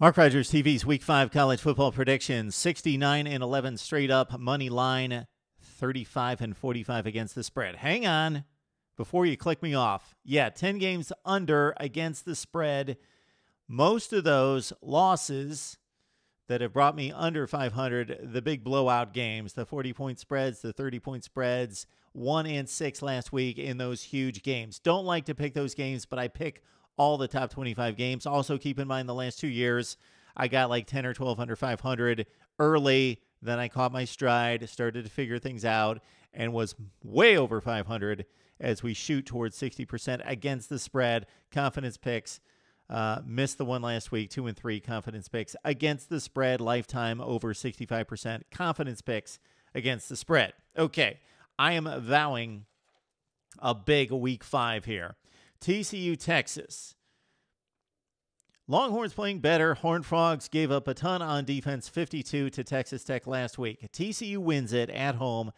Mark Rogers TV's Week 5 college football predictions: 69-11 straight up money line, 35-45 against the spread. Hang on before you click me off. Yeah, 10 games under against the spread. Most of those losses that have brought me under 500, the big blowout games, the 40-point spreads, the 30-point spreads, 1 and 6 last week in those huge games. Don't like to pick those games, but I pick all the top 25 games. Also, keep in mind the last 2 years, I got like 10 or 12 under 500 early. Then I caught my stride, started to figure things out, and was way over 500 as we shoot towards 60% against the spread. Confidence picks. Missed the one last week, 2 and 3 confidence picks against the spread, lifetime over 65% confidence picks against the spread. Okay, I am vowing a big week 5 here. TCU, Texas. Longhorns playing better. Horned Frogs gave up a ton on defense, 52 to Texas Tech last week. TCU wins it at home.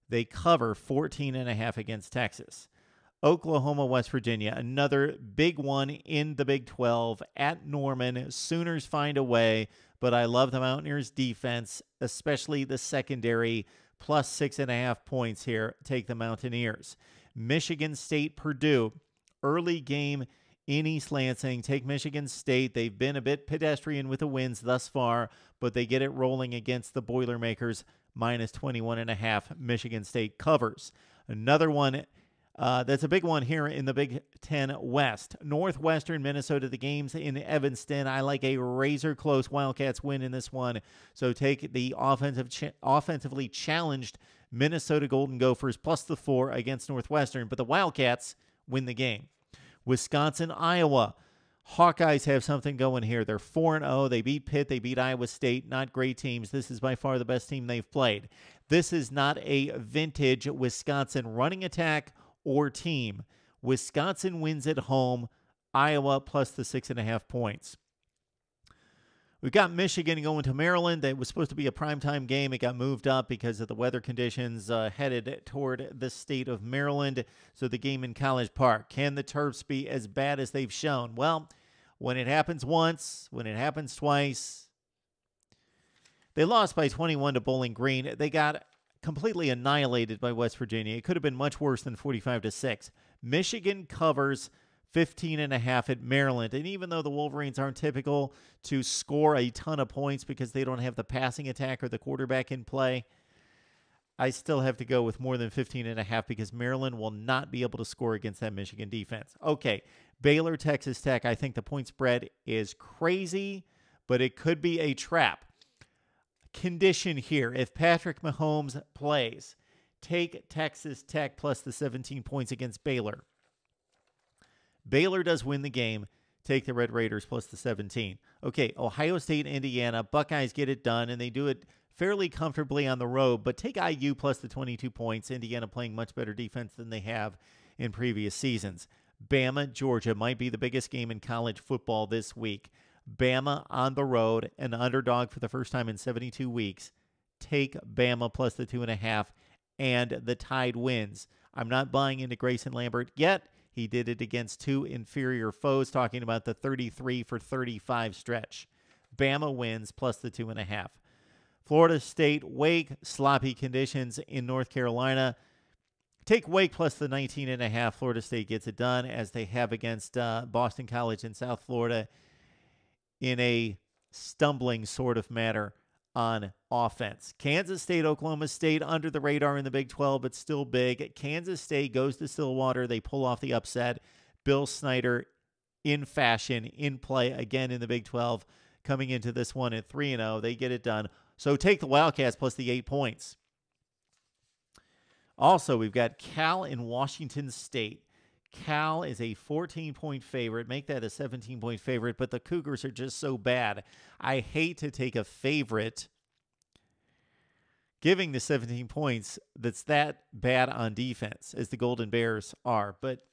They cover 14.5 against Texas. Oklahoma, West Virginia, another big one in the Big 12 at Norman. Sooners find a way, but I love the Mountaineers' defense, especially the secondary, plus 6.5 points here. Take the Mountaineers. Michigan State, Purdue, early game in East Lansing. Take Michigan State. They've been a bit pedestrian with the wins thus far, but they get it rolling against the Boilermakers, minus 21.5. Michigan State covers. Another one that's a big one here in the Big 10 West. Northwestern, Minnesota, the game's in Evanston. I like a razor-close Wildcats win in this one. So take the offensively challenged Minnesota Golden Gophers plus the 4 against Northwestern. But the Wildcats win the game. Wisconsin, Iowa. Hawkeyes have something going here. They're 4-0. They beat Pitt. They beat Iowa State. Not great teams. This is by far the best team they've played. This is not a vintage Wisconsin running attack or team. Wisconsin wins at home. Iowa plus the 6.5 points. We've got Michigan going to Maryland. That was supposed to be a primetime game. It got moved up because of the weather conditions headed toward the state of Maryland. So the game in College Park. Can the Terps be as bad as they've shown? Well, when it happens once, when it happens twice. They lost by 21 to Bowling Green. They got completely annihilated by West Virginia. It could have been much worse than 45-6. Michigan covers 15.5 at Maryland. And even though the Wolverines aren't typical to score a ton of points because they don't have the passing attack or the quarterback in play, I still have to go with more than 15.5 because Maryland will not be able to score against that Michigan defense. Okay, Baylor, Texas Tech. I think the point spread is crazy, but it could be a trap. Condition here: if Patrick Mahomes plays, take Texas Tech plus the 17 points against Baylor. Baylor does win the game. Take the Red Raiders plus the 17. Okay, Ohio State, Indiana. Buckeyes get it done, and they do it fairly comfortably on the road, but take IU plus the 22 points. Indiana playing much better defense than they have in previous seasons. Bama, Georgia might be the biggest game in college football this week. Bama on the road, an underdog for the first time in 72 weeks. Take Bama plus the 2.5, and the Tide wins. I'm not buying into Grayson Lambert yet. He did it against 2 inferior foes, talking about the 33-for-35 stretch. Bama wins plus the 2.5. Florida State, Wake, sloppy conditions in North Carolina. Take Wake plus the 19.5. Florida State gets it done, as they have against Boston College in South Florida, in a stumbling sort of manner on offense. Kansas State, Oklahoma State, under the radar in the Big 12, but still big. Kansas State goes to Stillwater. They pull off the upset. Bill Snyder in fashion, in play again in the Big 12, coming into this one at 3-0. They get it done. So take the Wildcats plus the 8 points. Also, we've got Cal and Washington State. Cal is a 14-point favorite. Make that a 17-point favorite, but the Cougars are just so bad. I hate to take a favorite giving the 17 points that's that bad on defense as the Golden Bears are. But,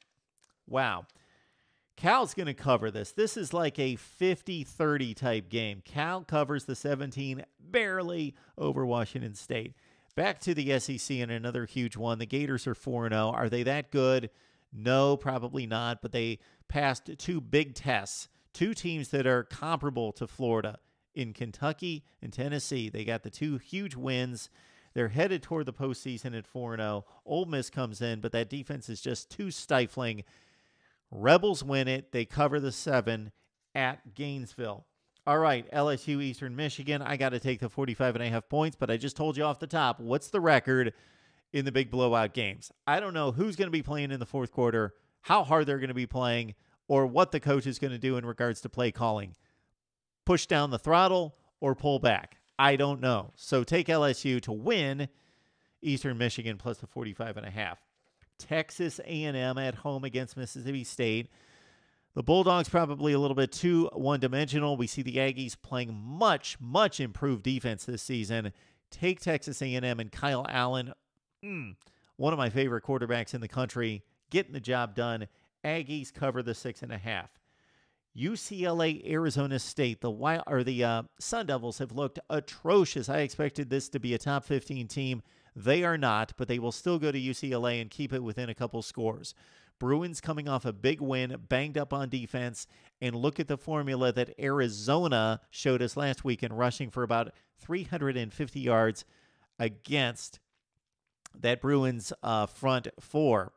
wow. Cal's going to cover this. This is like a 50-30 type game. Cal covers the 17 barely over Washington State. Back to the SEC and another huge one. The Gators are 4-0. Are they that good? No, probably not, but they passed 2 big tests two teams that are comparable to Florida in Kentucky and Tennessee. They got the two huge wins. They're headed toward the postseason at 4-0. Ole Miss comes in, but that defense is just too stifling. Rebels win it. They cover the 7 at Gainesville. All right, LSU, Eastern Michigan. I got to take the 45.5 points, but I just told you off the top, what's the record in the big blowout games? I don't know who's going to be playing in the fourth quarter, how hard they're going to be playing, or what the coach is going to do in regards to play calling. Push down the throttle or pull back. I don't know. So take LSU to win Eastern Michigan plus the 45.5. Texas A&M at home against Mississippi State. The Bulldogs probably a little bit too one-dimensional. We see the Aggies playing much, much improved defense this season. Take Texas A&M and Kyle Allen, one of my favorite quarterbacks in the country, getting the job done. Aggies cover the 6.5. UCLA, Arizona State. The Sun Devils have looked atrocious. I expected this to be a top 15 team. They are not, but they will still go to UCLA and keep it within a couple scores. Bruins coming off a big win, banged up on defense, and look at the formula that Arizona showed us last week in rushing for about 350 yards against that Bruins front four.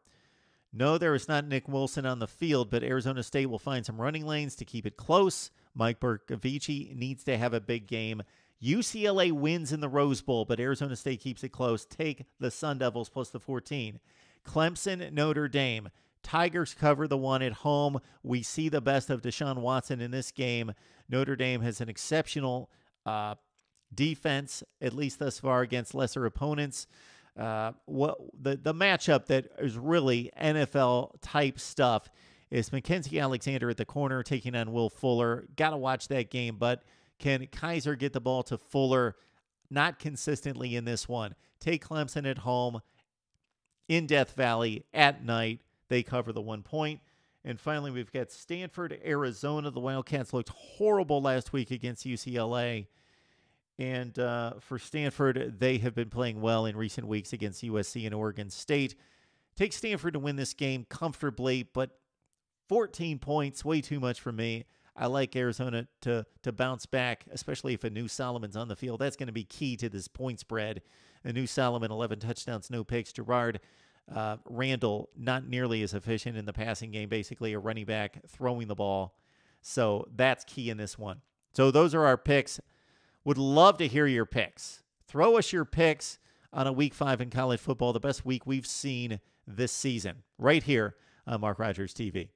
No, there is not Nick Wilson on the field, but Arizona State will find some running lanes to keep it close. Mike Bercovici needs to have a big game. UCLA wins in the Rose Bowl, but Arizona State keeps it close. Take the Sun Devils plus the 14. Clemson, Notre Dame. Tigers cover the 1 at home. We see the best of Deshaun Watson in this game. Notre Dame has an exceptional defense, at least thus far, against lesser opponents. The matchup that is really NFL-type stuff is Mackenzie Alexander at the corner taking on Will Fuller. Got to watch that game, but can Kaiser get the ball to Fuller? Not consistently in this one. Take Clemson at home in Death Valley at night. They cover the 1 point. And finally, we've got Stanford, Arizona. The Wildcats looked horrible last week against UCLA. And for Stanford, they have been playing well in recent weeks against USC and Oregon State. Take Stanford to win this game comfortably, but 14 points, way too much for me. I like Arizona to bounce back, especially if Anu Solomon's on the field. That's going to be key to this point spread. Anu Solomon, 11 touchdowns, no picks. Gerard Randall, not nearly as efficient in the passing game, basically a running back throwing the ball. So that's key in this one. So those are our picks. Would love to hear your picks. Throw us your picks on a Week 5 in college football, the best week we've seen this season, right here on Mark Rogers TV.